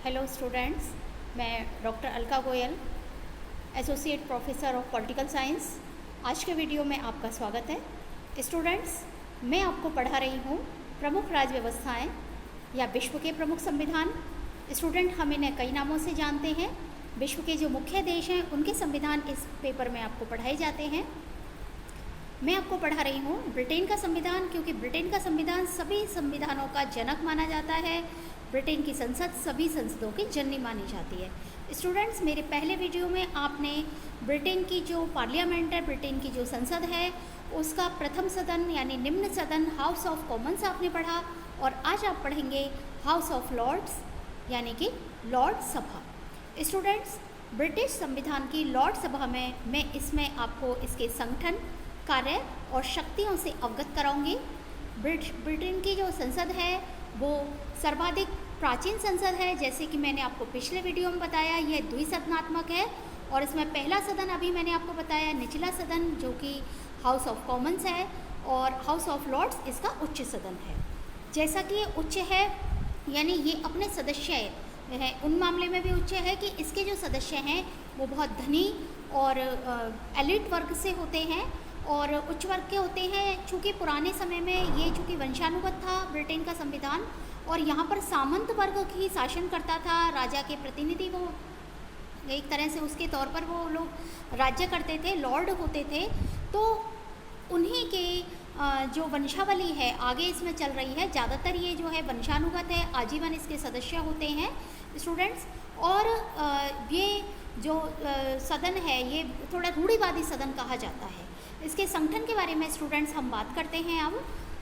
Hello students, मैं doctor Alka Goyal, associate professor of political science. आज के वीडियो में आपका स्वागत है। स्टूडेंट्स, मैं आपको पढ़ा रही हूँ प्रमुख राज्य व्यवस्थाएं या विश्व के प्रमुख संविधान। स्टूडेंट, हम इन्हें कई नामों से जानते हैं। विश्व के जो मुख्य देश हैं उनके संविधान इस पेपर में आपको पढ़ाए जाते हैं। मैं आपको पढ़ा रही हूँ ब्रिटेन का संविधान, क्योंकि ब्रिटेन का संविधान सभी संविधानों का जनक माना जाता है। ब्रिटेन की संसद सभी संसदों की जननी मानी जाती है। स्टूडेंट्स, मेरे पहले वीडियो में आपने ब्रिटेन की जो पार्लियामेंट है, ब्रिटेन की जो संसद है, उसका प्रथम सदन यानी निम्न सदन हाउस ऑफ कॉमन्स आपने पढ़ा, और आज आप पढ़ेंगे हाउस ऑफ लॉर्ड्स यानी कि लॉर्ड सभा। स्टूडेंट्स, ब्रिटिश संविधान की लॉर्ड सभा में मैं इसमें आपको इसके संगठन, कार्य और शक्तियों से अवगत कराऊंगी। ब्रिटेन की जो संसद है वो सर्वाधिक प्राचीन संसद है। जैसे कि मैंने आपको पिछले वीडियो में बताया, यह द्विसदनात्मक है, और इसमें पहला सदन अभी मैंने आपको बताया निचला सदन जो कि हाउस ऑफ कॉमन्स है, और हाउस ऑफ लॉर्ड्स इसका उच्च सदन है। जैसा कि ये उच्च है यानी ये अपने सदस्य है उन मामले में भी उच्च है कि इसके जो सदस्य हैं वो बहुत धनी और एलिट वर्ग से होते हैं और उच्च वर्ग के होते हैं। चूँकि पुराने समय में ये चूँकि वंशानुगत था ब्रिटेन का संविधान, और यहाँ पर सामंत वर्ग ही शासन करता था। राजा के प्रतिनिधि वो एक तरह से उसके तौर पर वो लोग राज्य करते थे, लॉर्ड होते थे। तो उन्हीं के जो वंशावली है आगे इसमें चल रही है। ज़्यादातर ये जो है वंशानुगत है, आजीवन इसके सदस्य होते हैं स्टूडेंट्स। और ये जो सदन है ये थोड़ा रूढ़िवादी सदन कहा जाता है। इसके संगठन के बारे में स्टूडेंट्स हम बात करते हैं अब,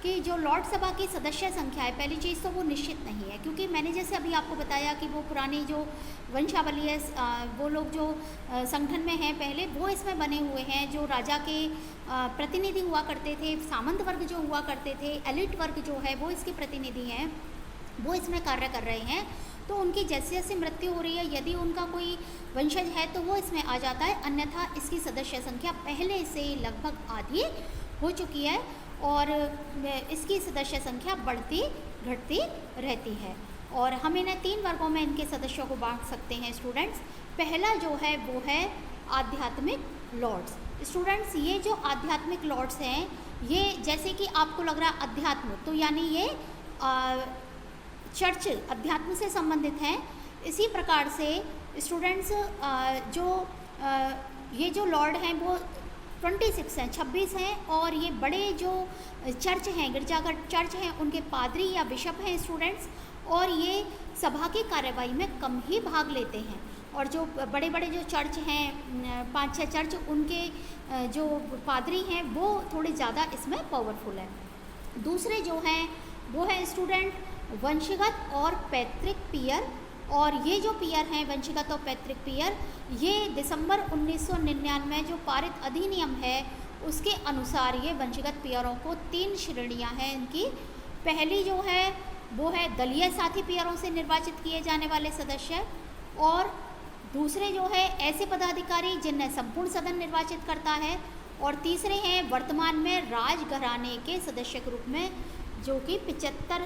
कि जो लॉर्ड सभा की सदस्य संख्या है, पहली चीज़ तो वो निश्चित नहीं है, क्योंकि मैंने जैसे अभी आपको बताया कि वो पुरानी जो वंशावली है वो लोग जो संगठन में हैं पहले वो इसमें बने हुए हैं। जो राजा के प्रतिनिधि हुआ करते थे, सामंत वर्ग जो हुआ करते थे, एलिट वर्ग जो है वो इसके प्रतिनिधि हैं, वो इसमें कार्य कर रहे हैं। तो उनकी जैसे जैसे मृत्यु हो रही है, यदि उनका कोई वंशज है तो वो इसमें आ जाता है, अन्यथा इसकी सदस्य संख्या पहले से लगभग आधी हो चुकी है और इसकी सदस्य संख्या बढ़ती घटती रहती है। और हम इन्हें 3 वर्गों में इनके सदस्यों को बांट सकते हैं स्टूडेंट्स। पहला जो है वो है आध्यात्मिक लॉर्ड्स। स्टूडेंट्स, ये जो आध्यात्मिक लॉर्ड्स हैं, ये जैसे कि आपको लग रहा है अध्यात्म, तो यानी ये चर्च अध्यात्म से संबंधित हैं। इसी प्रकार से स्टूडेंट्स ये जो लॉर्ड हैं वो 26 हैं, 26 हैं, और ये बड़े जो चर्च हैं, गिरजाघर चर्च हैं, उनके पादरी या बिशप हैं स्टूडेंट्स, और ये सभा की कार्यवाही में कम ही भाग लेते हैं। और जो बड़े बड़े जो चर्च हैं, 5-6 चर्च, उनके जो पादरी हैं वो थोड़े ज़्यादा इसमें पावरफुल है। दूसरे जो हैं वो है स्टूडेंट वंशगत और पैतृक पियर। और ये जो पियर हैं वंशगत और पैतृक पियर, ये दिसंबर 1999 जो पारित अधिनियम है उसके अनुसार ये वंशगत पियरों को 3 श्रेणियां हैं इनकी। पहली जो है वो है दलीय साथी पियरों से निर्वाचित किए जाने वाले सदस्य, और दूसरे जो है ऐसे पदाधिकारी जिन्हें संपूर्ण सदन निर्वाचित करता है, और तीसरे हैं वर्तमान में राजघराने के सदस्य के रूप में जो कि 75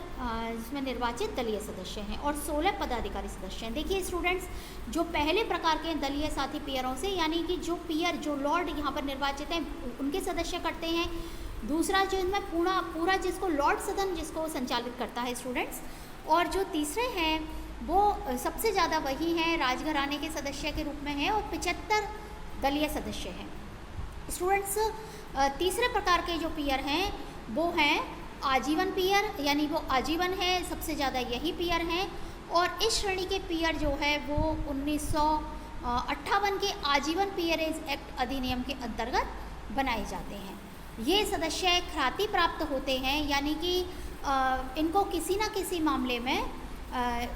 इसमें निर्वाचित दलीय सदस्य हैं, और 16 पदाधिकारी सदस्य हैं। देखिए स्टूडेंट्स, जो पहले प्रकार के दलीय साथी पियरों से, यानी कि जो पियर जो लॉर्ड यहाँ पर निर्वाचित हैं उनके सदस्य करते हैं। दूसरा जो इनमें पूरा जिसको लॉर्ड सदन जिसको संचालित करता है स्टूडेंट्स, और जो तीसरे हैं वो सबसे ज़्यादा वही हैं राजघराने के सदस्य के रूप में है, और 75 दलीय सदस्य हैं स्टूडेंट्स। तीसरे प्रकार के जो पियर हैं वो हैं आजीवन पियर, यानी वो आजीवन है, सबसे ज़्यादा यही पियर हैं। और इस श्रेणी के पियर जो है वो 1958 के आजीवन पियरेज एक्ट अधिनियम के अंतर्गत बनाए जाते हैं। ये सदस्य ख्याति प्राप्त होते हैं, यानी कि इनको किसी न किसी मामले में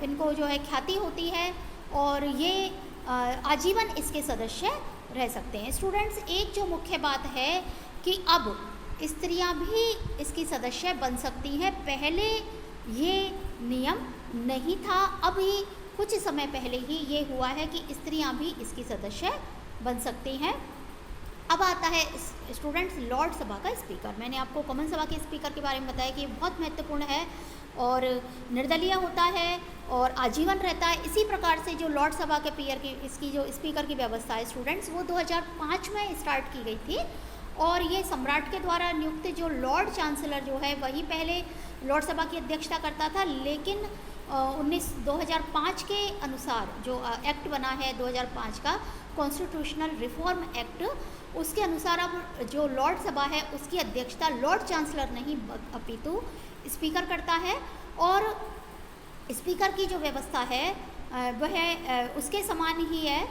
इनको जो है ख्याति होती है, और ये आजीवन इसके सदस्य रह सकते हैं। स्टूडेंट्स, एक जो मुख्य बात है कि अब स्त्रियां भी इसकी सदस्य बन सकती हैं। पहले ये नियम नहीं था, अभी कुछ समय पहले ही ये हुआ है कि स्त्रियां भी इसकी सदस्य बन सकती हैं। अब आता है स्टूडेंट्स लॉर्ड सभा का स्पीकर। मैंने आपको कॉमन सभा के स्पीकर के बारे में बताया कि बहुत महत्वपूर्ण है। और निर्दलीय होता है और आजीवन रहता है। इसी प्रकार से जो लॉर्ड सभा के पीयर की इसकी जो स्पीकर की व्यवस्था है स्टूडेंट्स, वो 2005 में स्टार्ट की गई थी और ये सम्राट के द्वारा नियुक्त जो लॉर्ड चांसलर जो है वही पहले लॉर्ड सभा की अध्यक्षता करता था, लेकिन 2005 के अनुसार जो एक्ट बना है 2005 का कॉन्स्टिट्यूशनल रिफॉर्म एक्ट, उसके अनुसार अब जो लॉर्ड सभा है उसकी अध्यक्षता लॉर्ड चांसलर नहीं अपितु स्पीकर करता है। और स्पीकर की जो व्यवस्था है वह उसके समान ही है,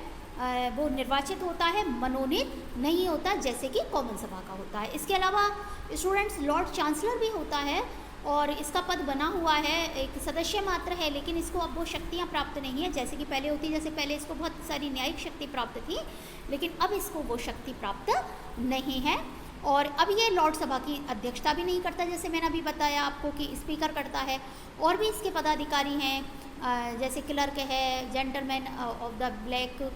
वो निर्वाचित होता है, मनोनीत नहीं होता जैसे कि कॉमन सभा का होता है। इसके अलावा स्टूडेंट्स लॉर्ड चांसलर भी होता है और इसका पद बना हुआ है, एक सदस्य मात्र है, लेकिन इसको अब वो शक्तियाँ प्राप्त नहीं है जैसे कि पहले होती। जैसे पहले इसको बहुत सारी न्यायिक शक्ति प्राप्त थी, लेकिन अब इसको वो शक्ति प्राप्त नहीं है। और अब ये लॉर्ड सभा की अध्यक्षता भी नहीं करता, जैसे मैंने अभी बताया आपको कि स्पीकर करता है। और भी इसके पदाधिकारी हैं जैसे क्लर्क है, gentleman of the black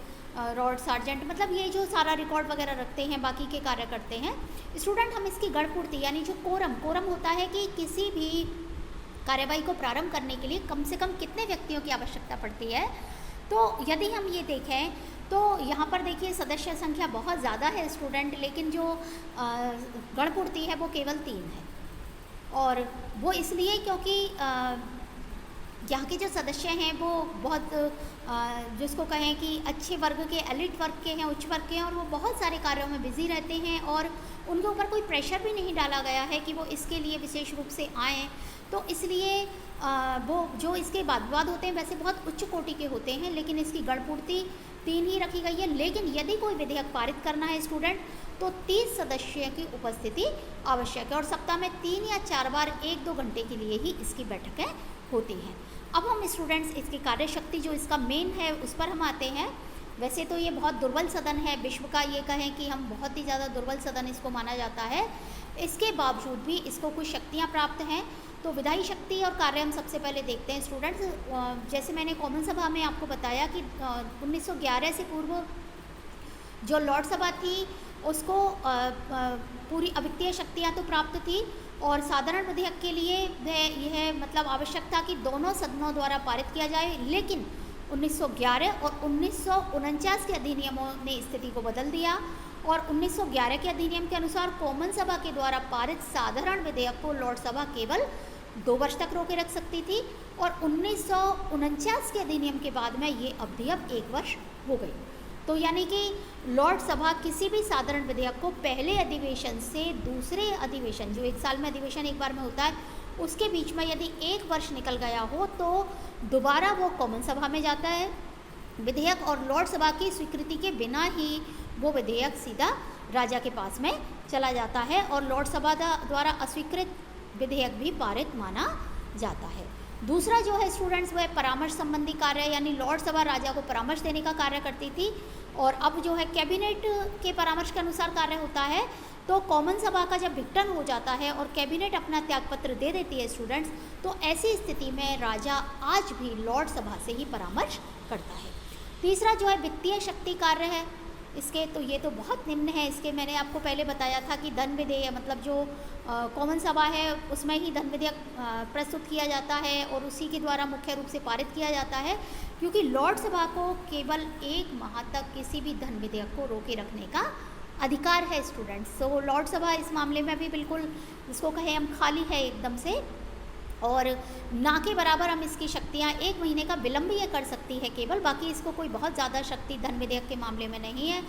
rod sergeant, मतलब ये जो सारा रिकॉर्ड वगैरह रखते हैं, बाकी के कार्य करते हैं। स्टूडेंट हम इसकी गढ़पूर्ति यानी जो कोरम होता है कि किसी भी कार्यवाही को प्रारंभ करने के लिए कम से कम कितने व्यक्तियों की आवश्यकता पड़ती है। तो यदि हम ये देखें तो यहाँ पर देखिए सदस्य संख्या बहुत ज़्यादा है स्टूडेंट, लेकिन जो गढ़पूर्ति है वो केवल 3 है। और वो इसलिए क्योंकि यहाँ के जो सदस्य हैं वो बहुत जिसको कहें कि अच्छे वर्ग के, एलिट वर्ग के हैं, उच्च वर्ग के हैं, और वो बहुत सारे कार्यों में बिजी रहते हैं और उनके ऊपर कोई प्रेशर भी नहीं डाला गया है कि वो इसके लिए विशेष रूप से आएँ। तो इसलिए वो जो इसके वाद विवाद होते हैं वैसे बहुत उच्च कोटि के होते हैं, लेकिन इसकी गढ़पूर्ति 3 ही रखी गई है। लेकिन यदि कोई विधेयक पारित करना है स्टूडेंट तो 30 सदस्यों की उपस्थिति आवश्यक है और सप्ताह में 3 या 4 बार 1-2 घंटे के लिए ही इसकी बैठकें होती हैं। अब हम स्टूडेंट्स इसकी कार्यशक्ति जो इसका मेन है उस पर हम आते हैं। वैसे तो ये बहुत दुर्बल सदन है, विश्व का ये कहें कि हम बहुत ही ज़्यादा दुर्बल सदन इसको माना जाता है। इसके बावजूद भी इसको कुछ शक्तियाँ प्राप्त हैं। तो विधायी शक्ति और कार्य हम सबसे पहले देखते हैं स्टूडेंट्स। जैसे मैंने कॉमन सभा में आपको बताया कि 1911 से पूर्व जो लॉर्ड सभा थी उसको पूरी अवित्तीय शक्तियाँ तो प्राप्त थी और साधारण विधेयक के लिए यह मतलब आवश्यक था कि दोनों सदनों द्वारा पारित किया जाए। लेकिन 1911 और 1949 के अधिनियमों ने स्थिति को बदल दिया और 1911 के अधिनियम के अनुसार कॉमन सभा के द्वारा पारित साधारण विधेयक को लॉर्ड सभा केवल 2 वर्ष तक रोके रख सकती थी और 1949 के अधिनियम के बाद में ये अवधि अब 1 वर्ष हो गई। तो यानी कि लॉर्ड सभा किसी भी साधारण विधेयक को पहले अधिवेशन से दूसरे अधिवेशन, जो 1 साल में अधिवेशन एक बार में होता है, उसके बीच में यदि 1 वर्ष निकल गया हो तो दोबारा वो कॉमन सभा में जाता है विधेयक और लॉर्ड सभा की स्वीकृति के बिना ही वो विधेयक सीधा राजा के पास में चला जाता है और लॉर्ड सभा द्वारा अस्वीकृत विधेयक भी पारित माना जाता है। दूसरा जो है स्टूडेंट्स वह परामर्श संबंधी कार्य, यानी लॉर्ड सभा राजा को परामर्श देने का कार्य करती थी और अब जो है कैबिनेट के परामर्श के अनुसार कार्य होता है। तो कॉमन सभा का जब विघटन हो जाता है और कैबिनेट अपना त्यागपत्र दे देती है स्टूडेंट्स, तो ऐसी स्थिति में राजा आज भी लॉर्ड सभा से ही परामर्श करता है। तीसरा जो है वित्तीय शक्ति कार्य है इसके, तो ये तो बहुत निम्न है। इसके मैंने आपको पहले बताया था कि धन विधेयक मतलब जो कॉमन सभा है उसमें ही धन विधेयक प्रस्तुत किया जाता है और उसी के द्वारा मुख्य रूप से पारित किया जाता है, क्योंकि लॉर्ड सभा को केवल 1 माह तक किसी भी धन विधेयक को रोके रखने का अधिकार है स्टूडेंट्स। तो लॉर्ड सभा इस मामले में भी बिल्कुल जिसको कहें हम खाली है एकदम से, और ना के बराबर हम इसकी शक्तियाँ 1 महीने का विलंब ये कर सकती है केवल, बाकी इसको कोई बहुत ज़्यादा शक्ति धन विधेयक के मामले में नहीं है।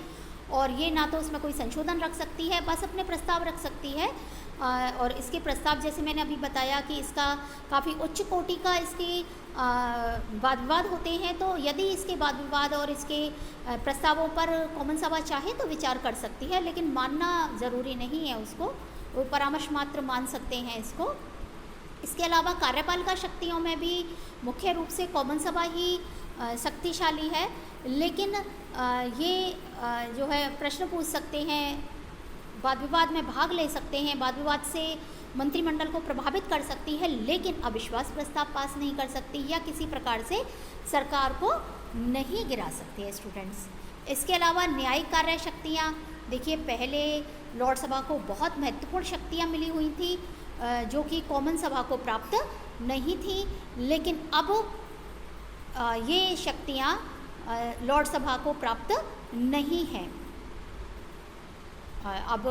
और ये ना तो उसमें कोई संशोधन रख सकती है, बस अपने प्रस्ताव रख सकती है। और इसके प्रस्ताव जैसे मैंने अभी बताया कि इसका काफ़ी उच्च कोटि का इसके वाद विवाद होते हैं, तो यदि इसके वाद विवाद और इसके प्रस्तावों पर कॉमन सभा चाहे तो विचार कर सकती है, लेकिन मानना ज़रूरी नहीं है उसको, वो परामर्श मात्र मान सकते हैं इसको। इसके अलावा कार्यपालिका शक्तियों में भी मुख्य रूप से कॉमन सभा ही शक्तिशाली है, लेकिन ये जो है प्रश्न पूछ सकते हैं, वाद विवाद में भाग ले सकते हैं, वाद विवाद से मंत्रिमंडल को प्रभावित कर सकती है, लेकिन अविश्वास प्रस्ताव पास नहीं कर सकती या किसी प्रकार से सरकार को नहीं गिरा सकती है स्टूडेंट्स। इसके अलावा न्यायिक कार्य शक्तियाँ, देखिए पहले लॉर्ड सभा को बहुत महत्वपूर्ण शक्तियाँ मिली हुई थी जो कि कॉमन सभा को प्राप्त नहीं थी, लेकिन अब ये शक्तियाँ लॉर्ड सभा को प्राप्त नहीं हैं। अब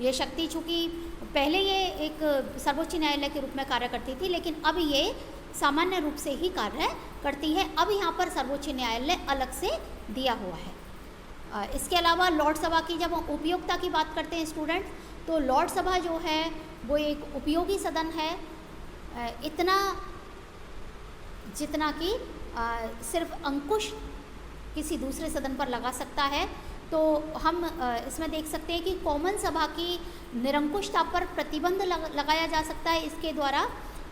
ये शक्ति चूँकि पहले ये एक सर्वोच्च न्यायालय के रूप में कार्य करती थी, लेकिन अब ये सामान्य रूप से ही कार्य करती है। अब यहाँ पर सर्वोच्च न्यायालय अलग से दिया हुआ है। इसके अलावा लॉर्ड सभा की जब हम उपयोगिता की बात करते हैं स्टूडेंट, तो लॉर्ड सभा जो है वो एक उपयोगी सदन है, इतना जितना कि सिर्फ अंकुश किसी दूसरे सदन पर लगा सकता है। तो हम इसमें देख सकते हैं कि कॉमन सभा की निरंकुशता पर प्रतिबंध लगाया जा सकता है इसके द्वारा,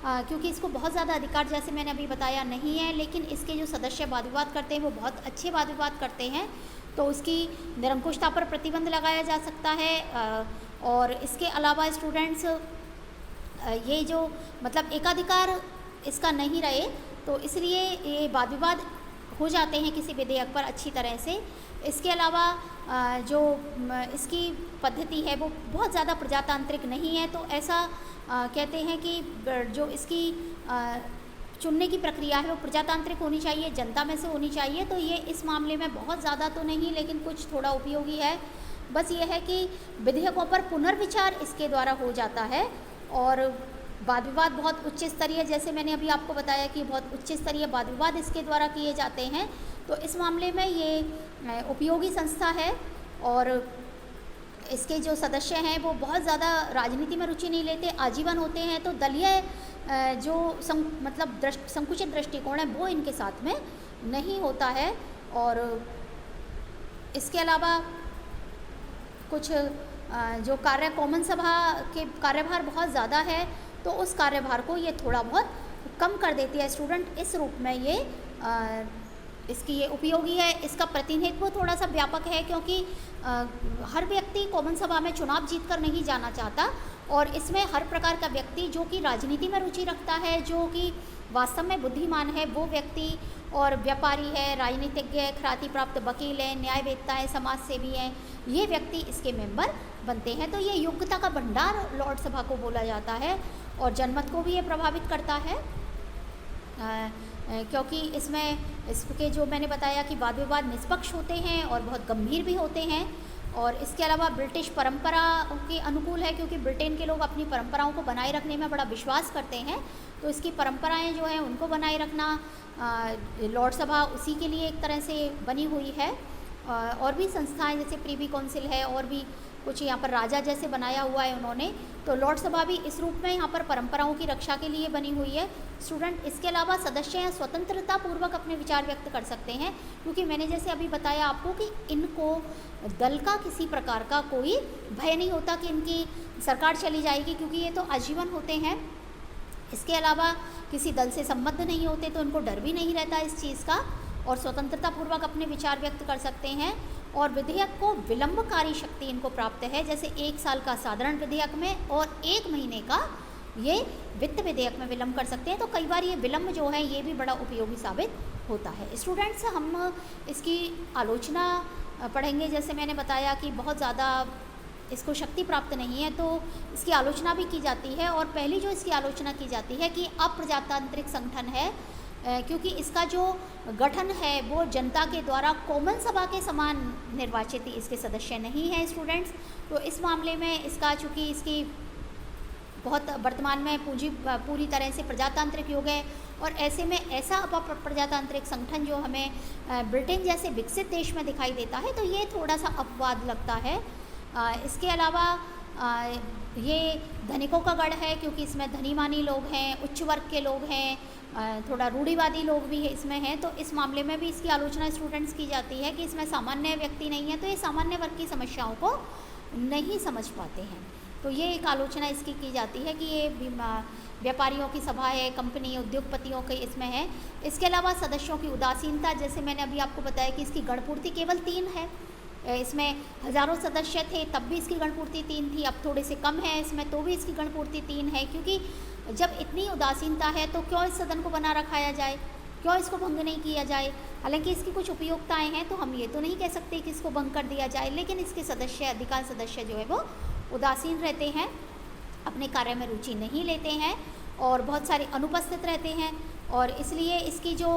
क्योंकि इसको बहुत ज़्यादा अधिकार, जैसे मैंने अभी बताया, नहीं है। लेकिन इसके जो सदस्य वाद विवाद करते हैं वो बहुत अच्छे वाद विवाद करते हैं, तो उसकी निरंकुशता पर प्रतिबंध लगाया जा सकता है। और इसके अलावा स्टूडेंट्स ये जो मतलब एकाधिकार इसका नहीं रहे, तो इसलिए ये वाद विवाद हो जाते हैं किसी विधेयक पर अच्छी तरह से। इसके अलावा जो इसकी पद्धति है वो बहुत ज़्यादा प्रजातांत्रिक नहीं है, तो ऐसा कहते हैं कि जो इसकी चुनने की प्रक्रिया है वो प्रजातांत्रिक होनी चाहिए, जनता में से होनी चाहिए। तो ये इस मामले में बहुत ज़्यादा तो नहीं, लेकिन कुछ थोड़ा उपयोगी है। बस ये है कि विधेयकों पर पुनर्विचार इसके द्वारा हो जाता है, और वाद विवाद बहुत उच्च स्तरीय, जैसे मैंने अभी आपको बताया कि बहुत उच्च स्तरीय वाद विवाद इसके द्वारा किए जाते हैं। तो इस मामले में ये उपयोगी संस्था है, और इसके जो सदस्य हैं वो बहुत ज़्यादा राजनीति में रुचि नहीं लेते, आजीवन होते हैं। तो दलीय जो संकुचित दृष्टिकोण है वो इनके साथ में नहीं होता है। और इसके अलावा कुछ जो कार्य कॉमन सभा के कार्यभार बहुत ज़्यादा है, तो उस कार्यभार को ये थोड़ा बहुत कम कर देती है स्टूडेंट। इस रूप में ये इसकी ये उपयोगी है। इसका प्रतिनिधित्व थोड़ा सा व्यापक है, क्योंकि हर व्यक्ति कॉमन सभा में चुनाव जीतकर नहीं जाना चाहता, और इसमें हर प्रकार का व्यक्ति जो कि राजनीति में रुचि रखता है, जो कि वास्तव में बुद्धिमान है, वो व्यक्ति, और व्यापारी है, राजनीतिज्ञ है, ख्याति प्राप्त वकील है, न्यायवेत्ता है, समाज सेवी हैं, ये व्यक्ति इसके मेंबर बनते हैं। तो ये योग्यता का भंडार लॉर्ड सभा को बोला जाता है, और जनमत को भी ये प्रभावित करता है, क्योंकि इसमें इसके जो मैंने बताया कि वाद विवाद निष्पक्ष होते हैं और बहुत गंभीर भी होते हैं। और इसके अलावा ब्रिटिश परंपरा के अनुकूल है, क्योंकि ब्रिटेन के लोग अपनी परंपराओं को बनाए रखने में बड़ा विश्वास करते हैं। तो इसकी परंपराएं जो हैं उनको बनाए रखना लॉर्ड सभा उसी के लिए एक तरह से बनी हुई है। और भी संस्थाएं जैसे प्रीवी काउंसिल है, और भी कुछ यहाँ पर राजा जैसे बनाया हुआ है उन्होंने। तो लॉर्ड सभा भी इस रूप में यहाँ पर परंपराओं की रक्षा के लिए बनी हुई है स्टूडेंट। इसके अलावा सदस्य यहाँ स्वतंत्रता पूर्वक अपने विचार व्यक्त कर सकते हैं, क्योंकि मैंने जैसे अभी बताया आपको कि इनको दल का किसी प्रकार का कोई भय नहीं होता कि इनकी सरकार चली जाएगी, क्योंकि ये तो आजीवन होते हैं। इसके अलावा किसी दल से संबद्ध नहीं होते, तो उनको डर भी नहीं रहता इस चीज़ का, और स्वतंत्रता पूर्वक अपने विचार व्यक्त कर सकते हैं। और विधेयक को विलंबकारी शक्ति इनको प्राप्त है, जैसे 1 साल का साधारण विधेयक में और 1 महीने का ये वित्त विधेयक में विलंब कर सकते हैं। तो कई बार ये विलंब जो है ये भी बड़ा उपयोगी साबित होता है। स्टूडेंट्स, हम इसकी आलोचना पढ़ेंगे। जैसे मैंने बताया कि बहुत ज़्यादा इसको शक्ति प्राप्त नहीं है, तो इसकी आलोचना भी की जाती है। और पहली जो इसकी आलोचना की जाती है कि अप्रजातांत्रिक संगठन है, क्योंकि इसका जो गठन है वो जनता के द्वारा कॉमन सभा के समान निर्वाचित इसके सदस्य नहीं हैं स्टूडेंट्स। तो इस मामले में इसका चूँकि इसकी बहुत वर्तमान में पूरी तरह से प्रजातांत्रिक युग है, और ऐसे में ऐसा प्रजातांत्रिक संगठन जो हमें ब्रिटेन जैसे विकसित देश में दिखाई देता है, तो ये थोड़ा सा अपवाद लगता है। इसके अलावा ये धनिकों का गढ़ है, क्योंकि इसमें धनी मानी लोग हैं, उच्च वर्ग के लोग हैं, थोड़ा रूढ़िवादी लोग भी है इसमें हैं। तो इस मामले में भी इसकी आलोचना स्टूडेंट्स की जाती है कि इसमें सामान्य व्यक्ति नहीं है, तो ये सामान्य वर्ग की समस्याओं को नहीं समझ पाते हैं। तो ये एक आलोचना इसकी की जाती है कि ये व्यापारियों की सभा है, कंपनी उद्योगपतियों के इसमें है। इसके अलावा सदस्यों की उदासीनता, जैसे मैंने अभी आपको बताया कि इसकी गणपूर्ति केवल 3 है। इसमें हज़ारों सदस्य थे तब भी इसकी गणपूर्ति 3 थी, अब थोड़े से कम है इसमें तो भी इसकी गणपूर्ति 3 है। क्योंकि जब इतनी उदासीनता है तो क्यों इस सदन को बना रखाया जाए, क्यों इसको भंग नहीं किया जाए। हालांकि इसकी कुछ उपयोगिताएं हैं, तो हम ये तो नहीं कह सकते कि इसको भंग कर दिया जाए, लेकिन इसके सदस्य अधिकांश सदस्य जो है वो उदासीन रहते हैं, अपने कार्य में रुचि नहीं लेते हैं। और बहुत सारे अनुपस्थित रहते हैं, और इसलिए इसकी जो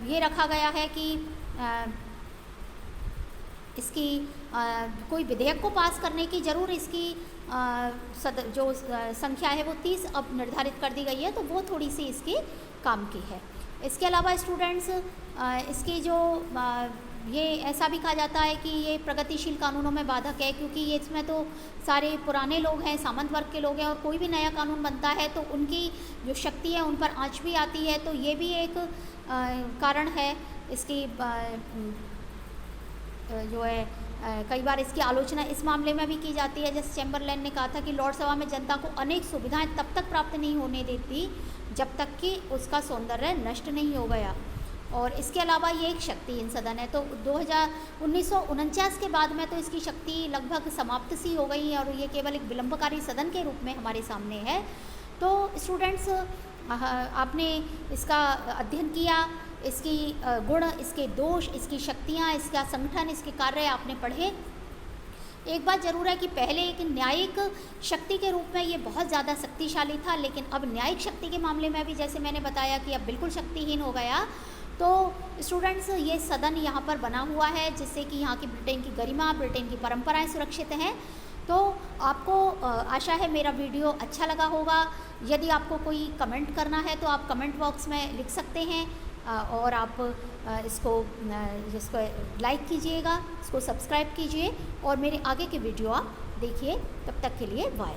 ये रखा गया है कि इसकी कोई विधेयक को पास करने की ज़रूर इसकी जो संख्या है वो 30 अब निर्धारित कर दी गई है, तो वो थोड़ी सी इसकी काम की है। इसके अलावा स्टूडेंट्स इसकी जो ये ऐसा भी कहा जाता है कि ये प्रगतिशील कानूनों में बाधक है, क्योंकि ये इसमें तो सारे पुराने लोग हैं, सामंत वर्ग के लोग हैं, और कोई भी नया कानून बनता है तो उनकी जो शक्ति है उन पर आंच भी आती है, तो ये भी एक कारण है इसकी जो है कई बार इसकी आलोचना इस मामले में भी की जाती है, जैसे चैम्बरलेन ने कहा था कि लॉर्ड सभा में जनता को अनेक सुविधाएं तब तक प्राप्त नहीं होने देती जब तक कि उसका सौंदर्य नष्ट नहीं हो गया। और इसके अलावा ये एक शक्तिहीन सदन है, तो 1949 के बाद में तो इसकी शक्ति लगभग समाप्त सी हो गई है और ये केवल एक विलंबकारी सदन के रूप में हमारे सामने है। तो स्टूडेंट्स आपने इसका अध्ययन किया, इसकी गुण, इसके दोष, इसकी शक्तियाँ, इसका संगठन, इसके कार्य आपने पढ़े। एक बात ज़रूर है कि पहले एक न्यायिक शक्ति के रूप में ये बहुत ज़्यादा शक्तिशाली था, लेकिन अब न्यायिक शक्ति के मामले में भी जैसे मैंने बताया कि अब बिल्कुल शक्तिहीन हो गया। तो स्टूडेंट्स ये सदन यहाँ पर बना हुआ है जिससे कि यहाँ की ब्रिटेन की गरिमा, ब्रिटेन की परंपराएं सुरक्षित हैं। तो आपको आशा है मेरा वीडियो अच्छा लगा होगा। यदि आपको कोई कमेंट करना है तो आप कमेंट बॉक्स में लिख सकते हैं, और आप इसको लाइक कीजिएगा, इसको सब्सक्राइब कीजिए और मेरे आगे के वीडियो आप देखिए। तब तक के लिए बाय।